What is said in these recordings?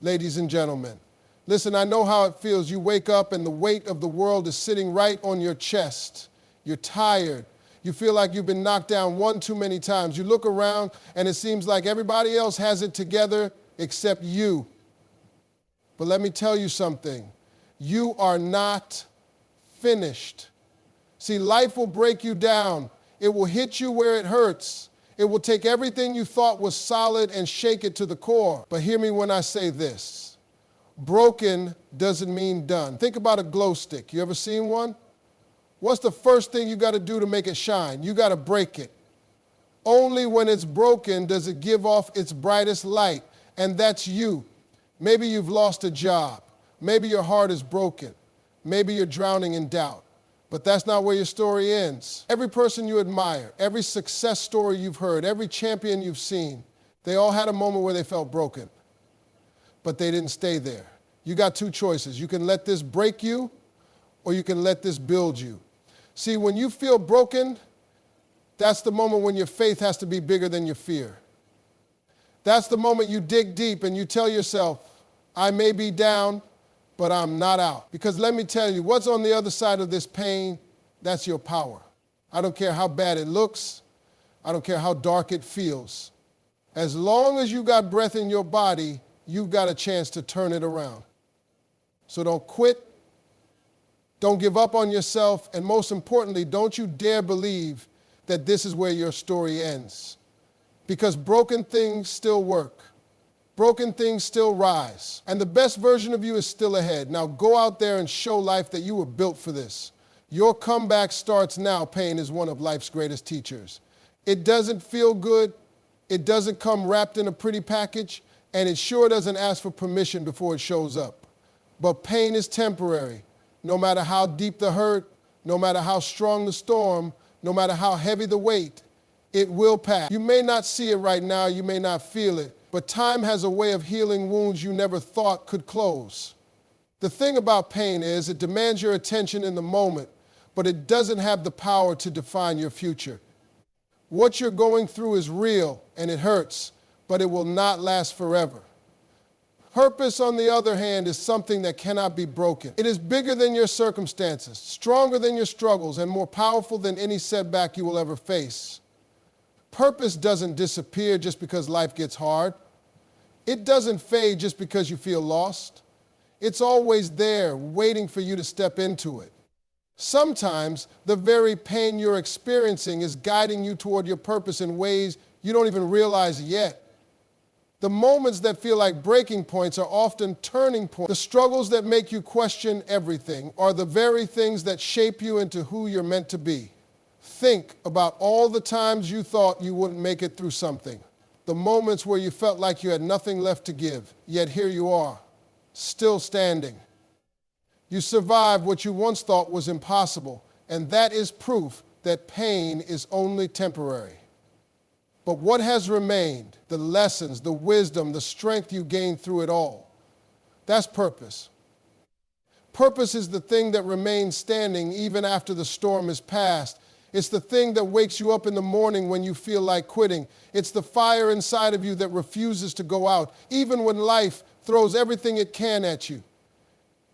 ladies and gentlemen. Listen, I know how it feels. You wake up and the weight of the world is sitting right on your chest. You're tired. You feel like you've been knocked down one too many times. You look around and it seems like everybody else has it together except you. But let me tell you something. You are not finished. See, life will break you down. It will hit you where it hurts. It will take everything you thought was solid and shake it to the core. But hear me when I say this. Broken doesn't mean done. Think about a glow stick. You ever seen one? What's the first thing you got to do to make it shine? You got to break it. Only when it's broken does it give off its brightest light, and that's you. Maybe you've lost a job. Maybe your heart is broken. Maybe you're drowning in doubt. But that's not where your story ends. Every person you admire, every success story you've heard, every champion you've seen, they all had a moment where they felt broken. But they didn't stay there. You got two choices. You can let this break you, or you can let this build you. See, when you feel broken, that's the moment when your faith has to be bigger than your fear. That's the moment you dig deep and you tell yourself, I may be down, but I'm not out. Because let me tell you, what's on the other side of this pain, that's your power. I don't care how bad it looks. I don't care how dark it feels. As long as you got breath in your body, you've got a chance to turn it around. So don't quit. Don't give up on yourself. And most importantly, don't you dare believe that this is where your story ends. Because broken things still work. Broken things still rise. And the best version of you is still ahead. Now go out there and show life that you were built for this. Your comeback starts now. Pain is one of life's greatest teachers. It doesn't feel good. It doesn't come wrapped in a pretty package. And it sure doesn't ask for permission before it shows up. But pain is temporary. No matter how deep the hurt, no matter how strong the storm, no matter how heavy the weight, it will pass. You may not see it right now. You may not feel it. But time has a way of healing wounds you never thought could close. The thing about pain is it demands your attention in the moment, but it doesn't have the power to define your future. What you're going through is real and it hurts, but it will not last forever. Purpose, on the other hand, is something that cannot be broken. It is bigger than your circumstances, stronger than your struggles, and more powerful than any setback you will ever face. Purpose doesn't disappear just because life gets hard. It doesn't fade just because you feel lost. It's always there, waiting for you to step into it. Sometimes the very pain you're experiencing is guiding you toward your purpose in ways you don't even realize yet. The moments that feel like breaking points are often turning points. The struggles that make you question everything are the very things that shape you into who you're meant to be. Think about all the times you thought you wouldn't make it through something. The moments where you felt like you had nothing left to give, yet here you are, still standing. You survived what you once thought was impossible, and that is proof that pain is only temporary. But what has remained, the lessons, the wisdom, the strength you gained through it all, that's purpose. Purpose is the thing that remains standing even after the storm is past. It's the thing that wakes you up in the morning when you feel like quitting. It's the fire inside of you that refuses to go out, even when life throws everything it can at you.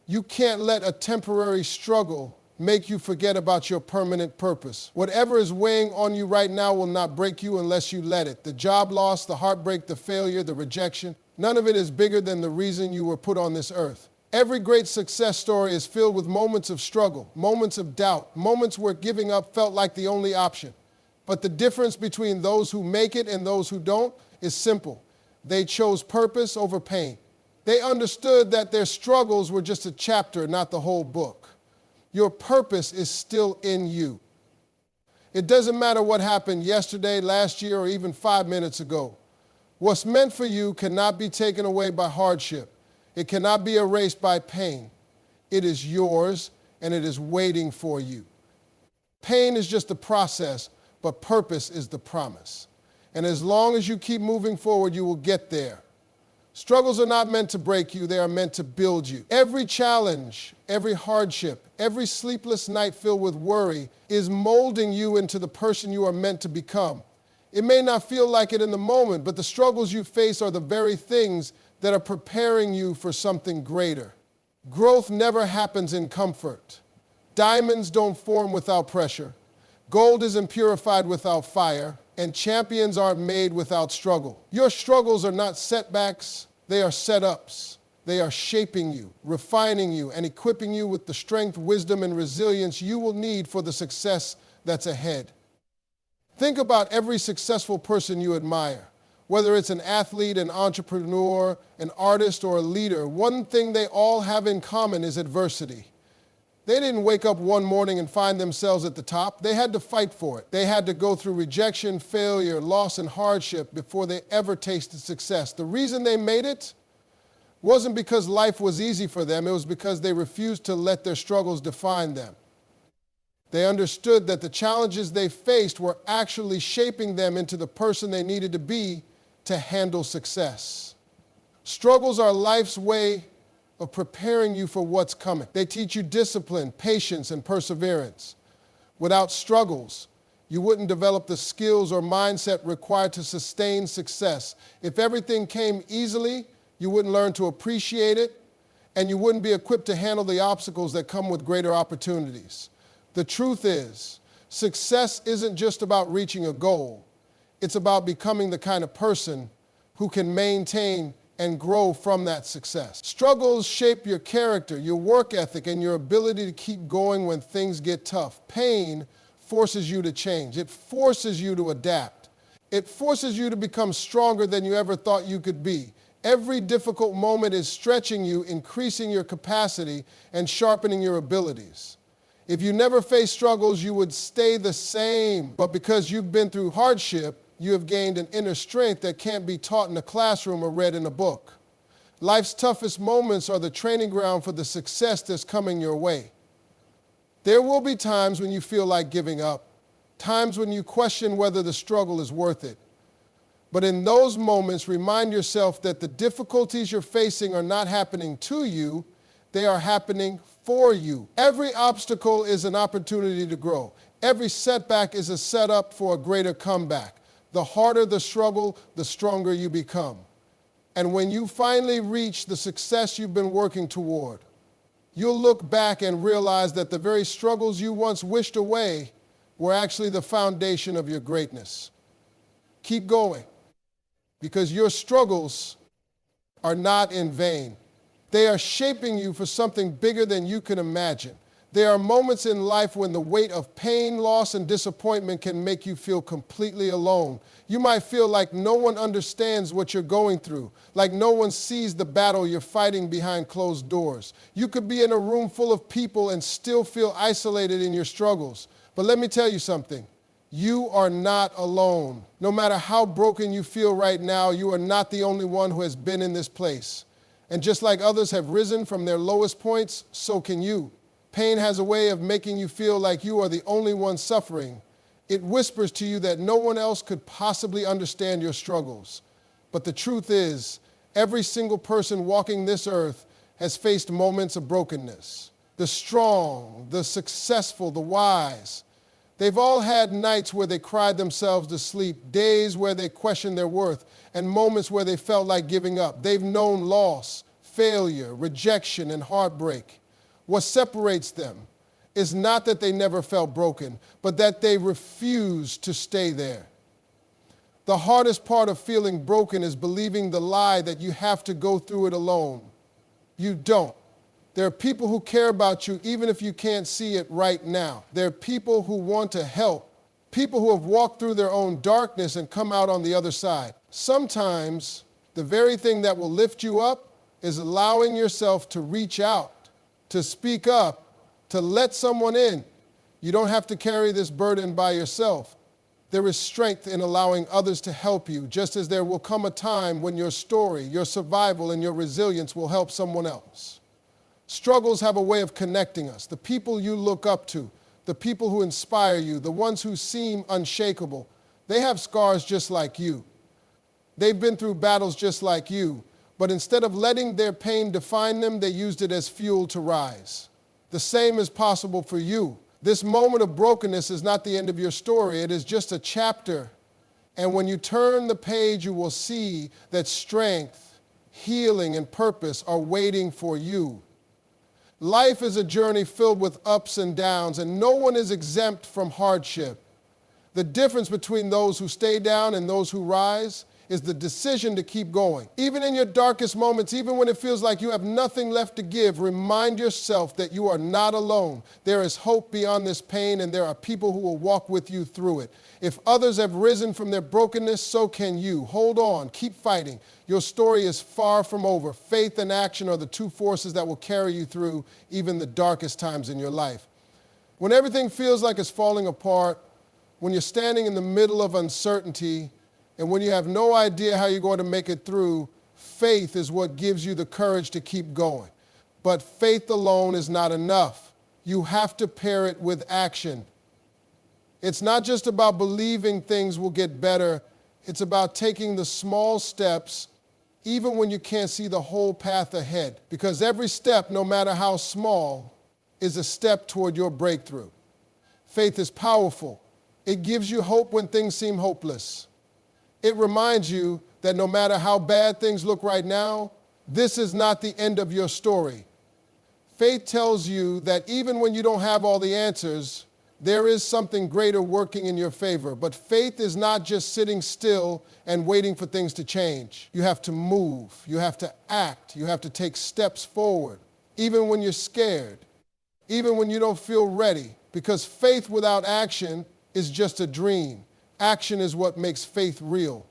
You can't let a temporary struggle make you forget about your permanent purpose. Whatever is weighing on you right now will not break you unless you let it. The job loss, the heartbreak, the failure, the rejection, none of it is bigger than the reason you were put on this earth. Every great success story is filled with moments of struggle, moments of doubt, moments where giving up felt like the only option. But the difference between those who make it and those who don't is simple. They chose purpose over pain. They understood that their struggles were just a chapter, not the whole book. Your purpose is still in you. It doesn't matter what happened yesterday, last year, or even 5 minutes ago. What's meant for you cannot be taken away by hardship. It cannot be erased by pain. It is yours, and it is waiting for you. Pain is just the process, but purpose is the promise. And as long as you keep moving forward, you will get there. Struggles are not meant to break you. They are meant to build you. Every challenge, every hardship, every sleepless night filled with worry is molding you into the person you are meant to become. It may not feel like it in the moment, but the struggles you face are the very things that are preparing you for something greater. Growth never happens in comfort. Diamonds don't form without pressure. Gold isn't purified without fire, and champions aren't made without struggle. Your struggles are not setbacks, they are setups. They are shaping you, refining you, and equipping you with the strength, wisdom, and resilience you will need for the success that's ahead. Think about every successful person you admire. Whether it's an athlete, an entrepreneur, an artist, or a leader, one thing they all have in common is adversity. They didn't wake up one morning and find themselves at the top. They had to fight for it. They had to go through rejection, failure, loss, and hardship before they ever tasted success. The reason they made it wasn't because life was easy for them. It was because they refused to let their struggles define them. They understood that the challenges they faced were actually shaping them into the person they needed to be to handle success. Struggles are life's way of preparing you for what's coming. They teach you discipline, patience, and perseverance. Without struggles, you wouldn't develop the skills or mindset required to sustain success. If everything came easily, you wouldn't learn to appreciate it, and you wouldn't be equipped to handle the obstacles that come with greater opportunities. The truth is, success isn't just about reaching a goal. It's about becoming the kind of person who can maintain and grow from that success. Struggles shape your character, your work ethic, and your ability to keep going when things get tough. Pain forces you to change. It forces you to adapt. It forces you to become stronger than you ever thought you could be. Every difficult moment is stretching you, increasing your capacity, and sharpening your abilities. If you never faced struggles, you would stay the same. But because you've been through hardship, you have gained an inner strength that can't be taught in a classroom or read in a book. Life's toughest moments are the training ground for the success that's coming your way. There will be times when you feel like giving up, times when you question whether the struggle is worth it. But in those moments, remind yourself that the difficulties you're facing are not happening to you, they are happening for you. Every obstacle is an opportunity to grow. Every setback is a setup for a greater comeback. The harder the struggle, the stronger you become. And when you finally reach the success you've been working toward, you'll look back and realize that the very struggles you once wished away were actually the foundation of your greatness. Keep going, because your struggles are not in vain. They are shaping you for something bigger than you can imagine. There are moments in life when the weight of pain, loss, and disappointment can make you feel completely alone. You might feel like no one understands what you're going through, like no one sees the battle you're fighting behind closed doors. You could be in a room full of people and still feel isolated in your struggles. But let me tell you something. You are not alone. No matter how broken you feel right now, you are not the only one who has been in this place. And just like others have risen from their lowest points, so can you. Pain has a way of making you feel like you are the only one suffering. It whispers to you that no one else could possibly understand your struggles. But the truth is, every single person walking this earth has faced moments of brokenness. The strong, the successful, the wise. They've all had nights where they cried themselves to sleep, days where they questioned their worth, and moments where they felt like giving up. They've known loss, failure, rejection, and heartbreak. What separates them is not that they never felt broken, but that they refused to stay there. The hardest part of feeling broken is believing the lie that you have to go through it alone. You don't. There are people who care about you even if you can't see it right now. There are people who want to help, people who have walked through their own darkness and come out on the other side. Sometimes the very thing that will lift you up is allowing yourself to reach out, to speak up, to let someone in. You don't have to carry this burden by yourself. There is strength in allowing others to help you, just as there will come a time when your story, your survival, and your resilience will help someone else. Struggles have a way of connecting us. The people you look up to, the people who inspire you, the ones who seem unshakable, they have scars just like you. They've been through battles just like you, but instead of letting their pain define them, they used it as fuel to rise. The same is possible for you. This moment of brokenness is not the end of your story. It is just a chapter. And when you turn the page, you will see that strength healing, and purpose are waiting for you. Life is a journey filled with ups and downs, and no one is exempt from hardship. The difference between those who stay down and those who rise is the decision to keep going. Even in your darkest moments, even when it feels like you have nothing left to give, remind yourself that you are not alone. There is hope beyond this pain, and there are people who will walk with you through it. If others have risen from their brokenness, so can you. Hold on, keep fighting. Your story is far from over. Faith and action are the two forces that will carry you through even the darkest times in your life. When everything feels like it's falling apart, when you're standing in the middle of uncertainty, and when you have no idea how you're going to make it through, faith is what gives you the courage to keep going. But faith alone is not enough. You have to pair it with action. It's not just about believing things will get better. It's about taking the small steps even when you can't see the whole path ahead. Because every step, no matter how small, is a step toward your breakthrough. Faith is powerful. It gives you hope when things seem hopeless. It reminds you that no matter how bad things look right now, this is not the end of your story. Faith tells you that even when you don't have all the answers, there is something greater working in your favor. But faith is not just sitting still and waiting for things to change. You have to move. You have to act. You have to take steps forward, even when you're scared, even when you don't feel ready. Because faith without action is just a dream. Action is what makes faith real.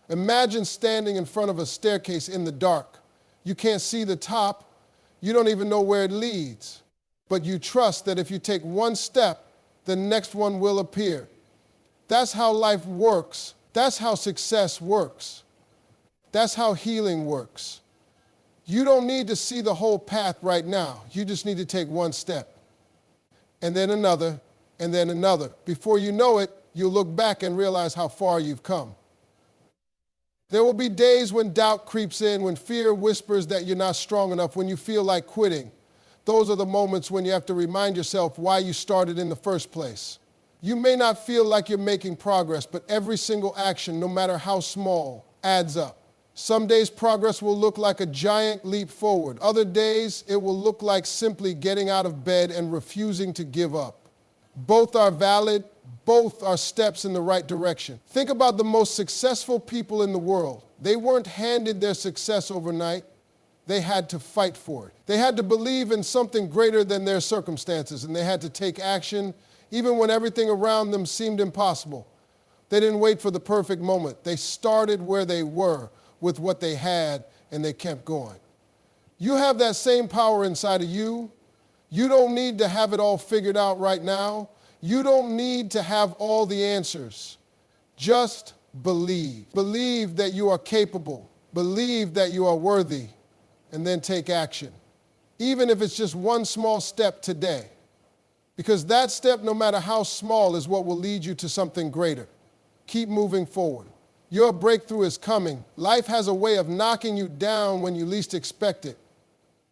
Imagine standing in front of a staircase in the dark. You can't see the top. You don't even know where it leads. But you trust that if you take one step, the next one will appear. That's how life works. That's how success works. That's how healing works. You don't need to see the whole path right now. You just need to take one step, and then another, and then another. Before you know it, you'll look back and realize how far you've come. There will be days when doubt creeps in, when fear whispers that you're not strong enough, when you feel like quitting. Those are the moments when you have to remind yourself why you started in the first place. You may not feel like you're making progress, but every single action, no matter how small, adds up. Some days progress will look like a giant leap forward. Other days it will look like simply getting out of bed and refusing to give up. Both are valid. Both are steps in the right direction. Think about the most successful people in the world. They weren't handed their success overnight. They had to fight for it. They had to believe in something greater than their circumstances, and they had to take action even when everything around them seemed impossible. They didn't wait for the perfect moment. They started where they were with what they had, and they kept going. You have that same power inside of you. You don't need to have it all figured out right now. You don't need to have all the answers. Just believe. Believe that you are capable. Believe that you are worthy. And then take action. Even if it's just one small step today. Because that step, no matter how small, is what will lead you to something greater. Keep moving forward. Your breakthrough is coming. Life has a way of knocking you down when you least expect it.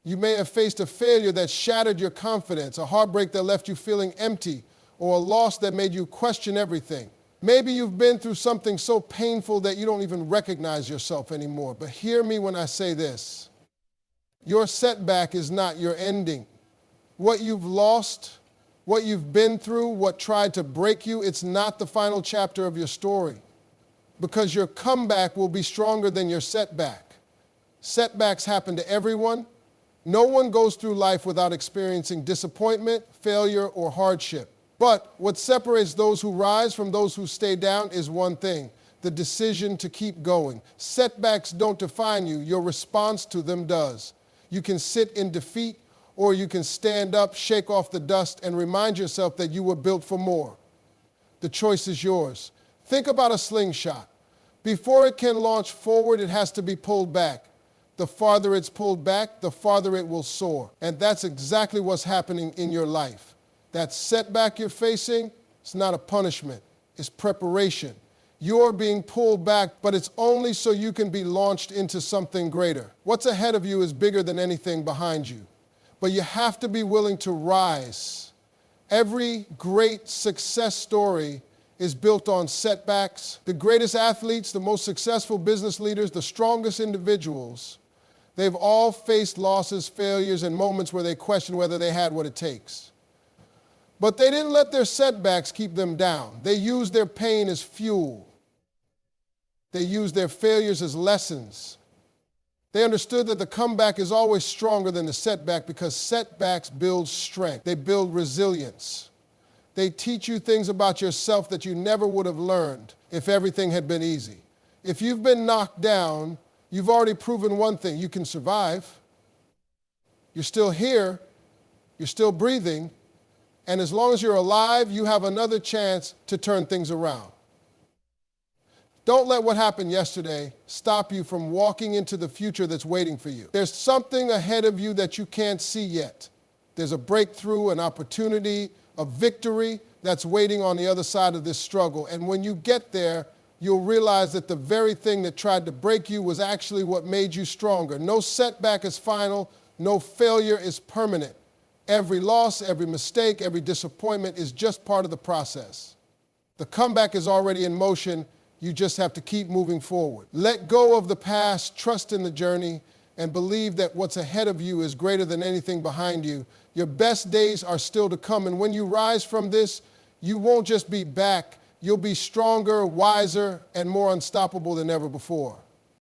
You may have faced a failure that shattered your confidence, a heartbreak that left you feeling empty, or a loss that made you question everything. Maybe you've been through something so painful that you don't even recognize yourself anymore. But hear me when I say this. Your setback is not your ending. What you've lost, what you've been through, what tried to break you, it's not the final chapter of your story. Because your comeback will be stronger than your setback. Setbacks happen to everyone. No one goes through life without experiencing disappointment, failure, or hardship. But what separates those who rise from those who stay down is one thing: the decision to keep going. Setbacks don't define you. Your response to them does. You can sit in defeat, or you can stand up, shake off the dust, and remind yourself that you were built for more. The choice is yours. Think about a slingshot. Before it can launch forward, it has to be pulled back. The farther it's pulled back, the farther it will soar. And that's exactly what's happening in your life. That setback you're facing, it's not a punishment, it's preparation. You're being pulled back, but it's only so you can be launched into something greater. What's ahead of you is bigger than anything behind you. But you have to be willing to rise. Every great success story is built on setbacks. The greatest athletes, the most successful business leaders, the strongest individuals, They've all faced losses, failures, and moments where they questioned whether they had what it takes. But they didn't let their setbacks keep them down. They used their pain as fuel. They used their failures as lessons. They understood that the comeback is always stronger than the setback because setbacks build strength. They build resilience. They teach you things about yourself that you never would have learned if everything had been easy. If you've been knocked down, you've already proven one thing: you can survive. You're still here. You're still breathing. And as long as you're alive, you have another chance to turn things around. Don't let what happened yesterday stop you from walking into the future that's waiting for you. There's something ahead of you that you can't see yet. There's a breakthrough, an opportunity, a victory that's waiting on the other side of this struggle. And when you get there, you'll realize that the very thing that tried to break you was actually what made you stronger. No setback is final. No failure is permanent. Every loss, every mistake, every disappointment is just part of the process. The comeback is already in motion. You just have to keep moving forward. Let go of the past, trust in the journey, and believe that what's ahead of you is greater than anything behind you. Your best days are still to come, and when you rise from this, you won't just be back. You'll be stronger, wiser, and more unstoppable than ever before.